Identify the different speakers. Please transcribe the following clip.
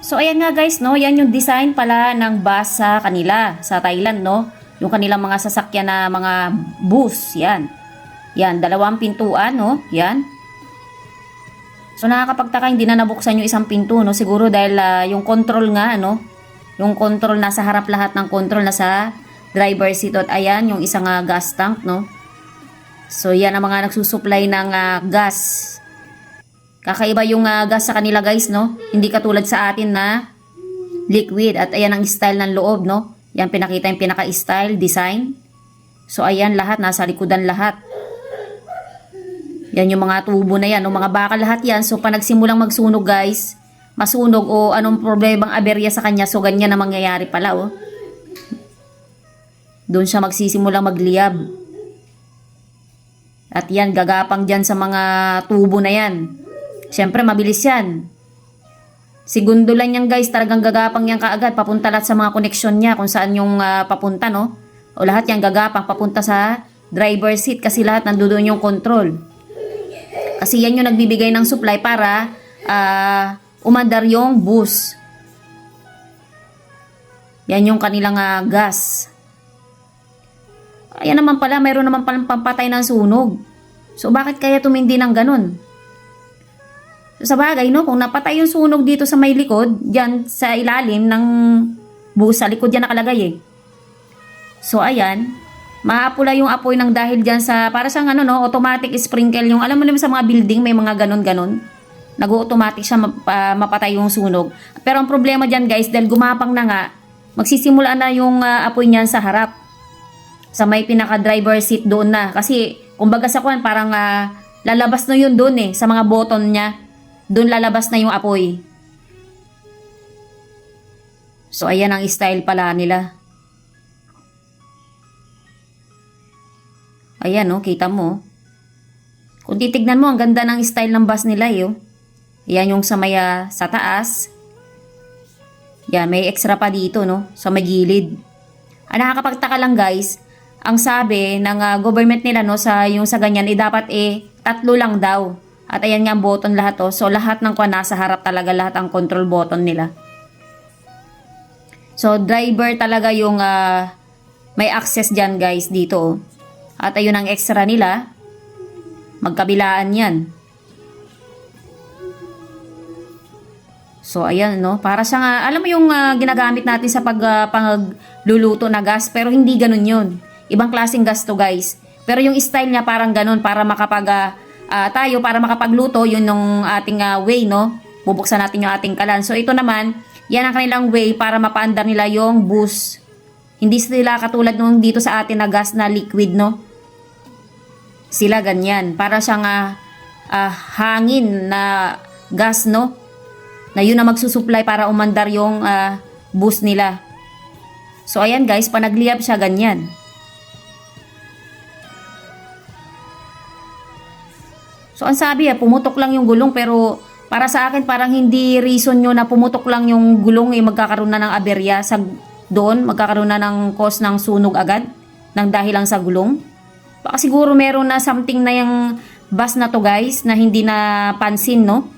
Speaker 1: So ayan nga guys, no, yan yung design pala ng bus sa kanila, sa Thailand, no. Yung kanilang mga sasakyan na mga bus, yan. Yan, dalawang pintuan, no, yan. So nakakapagtaka, hindi na nabuksan yung isang pinto, no, siguro dahil yung control nga, no, yung control nasa harap, lahat ng control nasa driver seat. At ayan, yung isang gas tank, no. So yan ang mga nagsusupply ng gas. Kakaiba yung gas sa kanila guys, no? Hindi katulad sa atin na liquid. At ayan ang style ng loob, no? Yan pinakita yung pinaka-style, design. So ayan lahat, nasa likodan lahat. Yan yung mga tubo na yan, no? Mga bakal lahat yan. So pa nagsimulang magsunog guys, masunog o anong problemang aberya sa kanya. So ganyan na mangyayari pala, oh. Doon siya magsisimulang magliyab. At yan, gagapang dyan sa mga tubo na yan. Siyempre, mabilis yan. Segundo lang yan guys, talagang gagapang yan kaagad. Papunta lahat sa mga koneksyon niya kung saan yung papunta, no? O lahat yan gagapang papunta sa driver seat kasi lahat nandoon yung control. Kasi yan yung nagbibigay ng supply para umandar yung bus. Yan yung kanilang gas. Ayan naman pala, mayroon naman palang pampatay ng sunog. So bakit kaya tumindi ng ganun? Sa bagay, no, kung napatay yung sunog dito sa may likod, dyan sa ilalim ng bus, sa likod yan nakalagay eh. So ayan, maapula yung apoy ng dahil dyan sa, para siyang ano, no, automatic sprinkle yung, alam mo naman sa mga building, may mga ganon-ganon. Nag-automatic siya mapatay yung sunog. Pero ang problema dyan guys, dahil gumapang na nga, magsisimula na yung apoy niyan sa harap. Sa may pinaka-driver seat doon na. Kasi, kumbaga sa kuwan, parang lalabas na yun doon eh, sa mga button niya. Doon lalabas na yung apoy. So, ayan ang style pala nila. Ayan, no, kita mo. Kung titignan mo, ang ganda ng style ng bus nila, eh. Ayan yung sa may, sa taas. Yan, may extra pa dito, no, sa may gilid. Nakakapagtaka lang, guys. Ang sabi ng government nila, no, sa yung sa ganyan, dapat 3 lang daw. At ayan nga ang button lahat, oh. So lahat ng kuwan nasa harap talaga, lahat ang control button nila. So driver talaga yung may access dyan guys dito, oh. At ayun ang extra nila. Magkabilaan yan. So ayan, no, para siyang alam mo yung ginagamit natin sa pagluluto na gas, pero hindi ganun yun. Ibang klaseng gas to guys. Pero yung style niya parang ganun, para tayo para makapagluto, yun yung ating way, no? Bubuksan natin yung ating kalan. So ito naman, yan ang kanilang way para mapaandar nila yung bus. Hindi sila katulad nung dito sa atin na gas na liquid, no? Sila ganyan. Para siyang hangin na gas, no? Na yun na magsusupply para umandar yung bus nila. So ayan guys, panagliyab siya ganyan. So ang sabi pumutok lang yung gulong, pero para sa akin parang hindi reason nyo na pumutok lang yung gulong magkakaroon na ng aberya sa doon, magkakaroon na ng cause ng sunog agad ng dahil lang sa gulong. Baka siguro meron na something na yung bus na to guys na hindi na pansin, no?